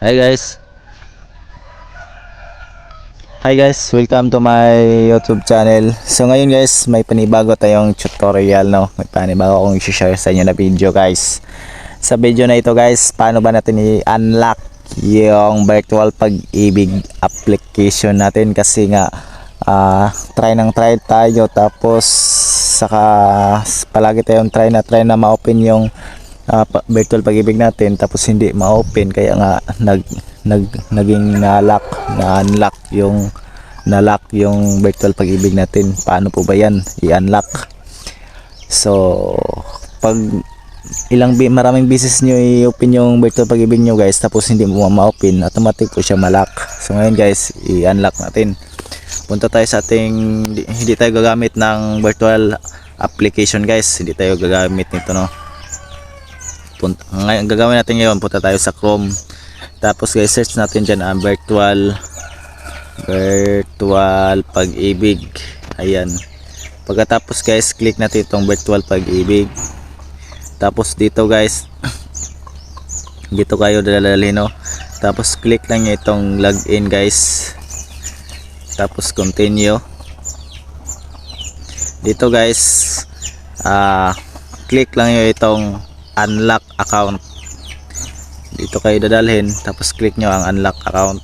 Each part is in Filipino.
Hi guys. Hi guys, welcome to my YouTube channel. So ngayon guys, may panibago tayong tutorial, no. May panibago akong i-share sa inyo na video guys. Sa video na ito guys, paano ba natin i-unlock yung virtual pag-ibig application natin kasi nga try tayo, tapos saka palagi tayong try na ma-open yung virtual pag-ibig natin, tapos hindi ma-open kaya nga naging na-unlock yung virtual pag-ibig natin. Paano po ba yan i-unlock? So pag maraming beses nyo i-open yung virtual pag-ibig nyo guys, tapos hindi mo ma-open, automatic po siya ma-lock. So ngayon guys, i-unlock natin. Punta tayo sa ating, hindi tayo gagamit ng virtual application guys, hindi tayo gagamit nito, no. Ngayon gagawin natin ngayon, punta tayo sa Chrome, tapos guys search natin dyan ang virtual pag-ibig. Ayan, pagkatapos guys click natin itong virtual pag-ibig, tapos dito guys dito kayo dadalhin, no. Tapos click lang nyo itong login guys, tapos continue. Dito guys click lang nyo itong unlock account, dito kayo dadalhin, tapos click nyo ang unlock account.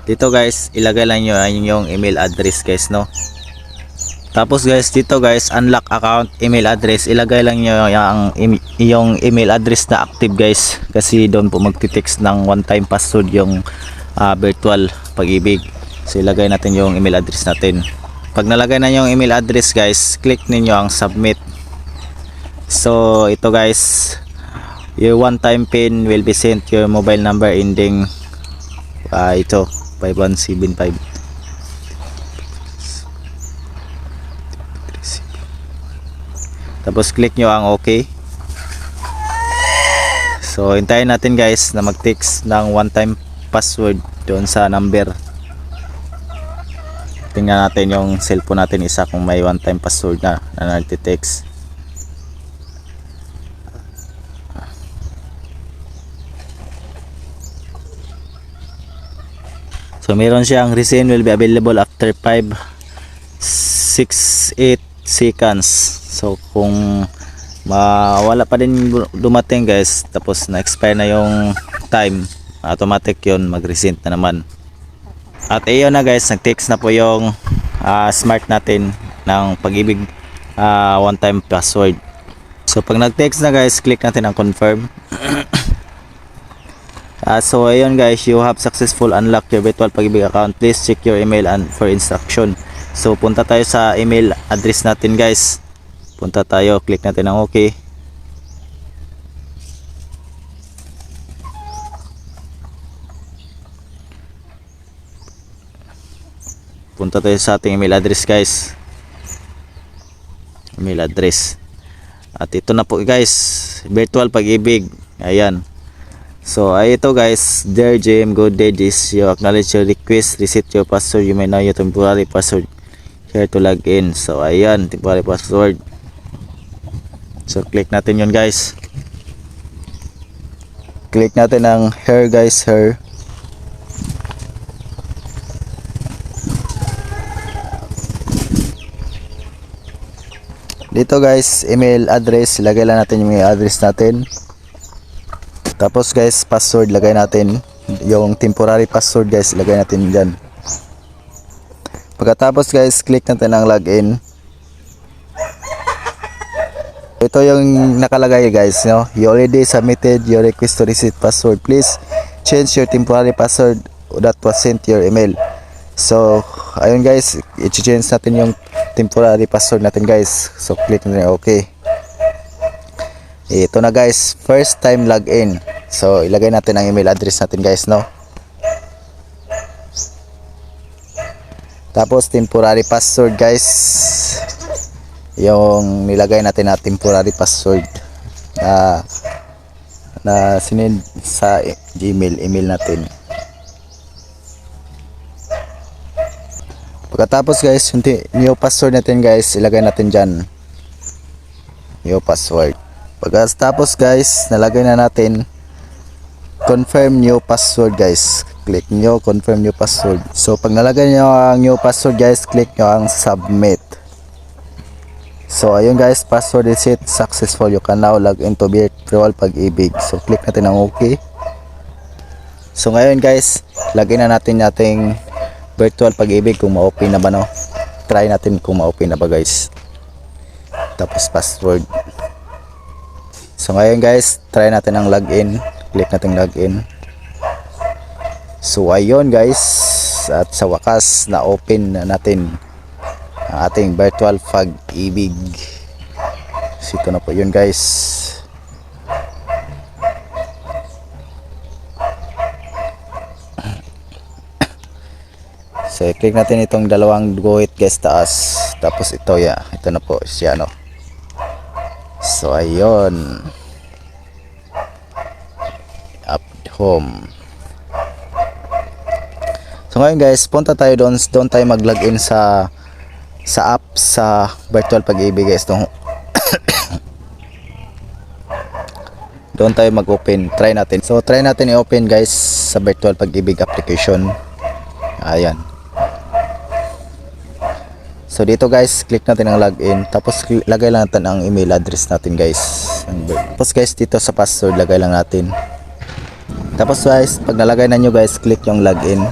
Dito guys ilagay lang nyo yung email address guys, no. Tapos guys dito guys unlock account email address, ilagay lang nyo yung email address na active guys, kasi doon po magti-text ng one time password yung virtual pag-ibig. So ilagay natin yung email address natin. Pag nalagay na yung email address guys, click ninyo ang submit. So ito guys, your one time pin will be sent your mobile number ending ito 5175. Tapos click nyo ang OK. So hintayin natin guys na mag-text ng one time password doon sa number. Tingnan natin yung cellphone natin isa kung may one time password na nagte-text. So meron siyang resend will be available after 568 seconds. So kung wala pa din dumating guys, tapos na-expire na yung time, automatic yun mag-resend na naman. At ayun na guys, nag-text na po yung smart natin ng pag-ibig one time password. So pag nag-text na guys, click natin ang confirm. So ayun guys, you have successful unlocked your virtual pag-ibig account. Please check your email and for instruction. So punta tayo sa email address natin guys. Punta tayo, click natin ang OK. Punta tayo sa ating email address guys. Email address. At ito na po guys, virtual pag-ibig. Ayan. So ito guys, dear Jim, good day. This you acknowledge your request, reset your password. You may know your temporary password here to log in. So ayan, temporary password. So click natin yun guys. Click natin ang here guys, here. Dito guys, email address, lagay lang natin yung email address natin. Tapos guys, password, lagay natin yung temporary password guys, lagay natin dyan. Pagkatapos guys, click natin ang login. Ito yung nakalagay guys, no? You already submitted your request to reset password. Please change your temporary password that was sent to your email. So ayun guys, i-change natin yung temporary password natin guys. So click natin OK. Ito na guys, first time login. So ilagay natin ang email address natin guys, no. Tapos temporary password guys, yung nilagay natin na temporary password na sinend sa Gmail, email natin. Pagkatapos guys, yung new password natin guys, ilagay natin dyan new password. Pagkatapos guys, nalagay na natin confirm new password guys. Click nyo confirm new password. So pag nalagay nyo ang new password guys, click nyo ang submit. So ayun guys, password reset successful. You can now log into virtual pag-ibig. So click natin ang okay. So ngayon guys, lagyan na natin nating virtual pag-ibig kung ma-open na ba, no? Try natin kung ma-open na ba guys. Tapos password. So ngayon guys, try natin ang login. Click natin login. So ayun guys, at sa wakas na open na natin ang ating virtual pag-ibig. So ito na po yun guys. So i-click natin itong dalawang guhit guys taas. Tapos ito ya, ito na po siya, no. So ayun, up home. So ngayon guys, punta tayo doon tayo mag-login sa app sa virtual pag-ibig guys. Doon tayo mag-open, try natin. So try natin i-open guys sa virtual pag-ibig application. Ayan. So dito guys, click natin ang login. Tapos lagay lang natin ang email address natin guys. Tapos guys, dito sa password lagay lang natin. Tapos guys, pag nalagay na nyo guys, click yung login.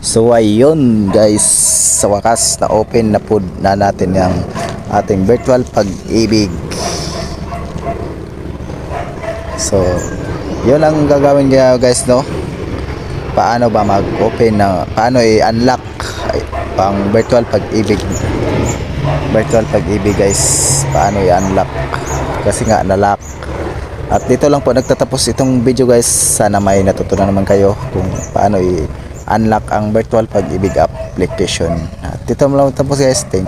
So ayun guys, sa wakas na open na po na natin yung ating virtual pag-ibig. So yun ang gagawin niya guys, no. Paano ba mag-open na, paano i-unlock ang virtual pag-ibig. Virtual pag-ibig guys, paano i-unlock kasi nga na-lock. At dito lang po nagtatapos itong video guys. Sana may natutunan naman kayo kung paano i-unlock ang virtual pag-ibig application. At dito lang tapos guys. Thank you.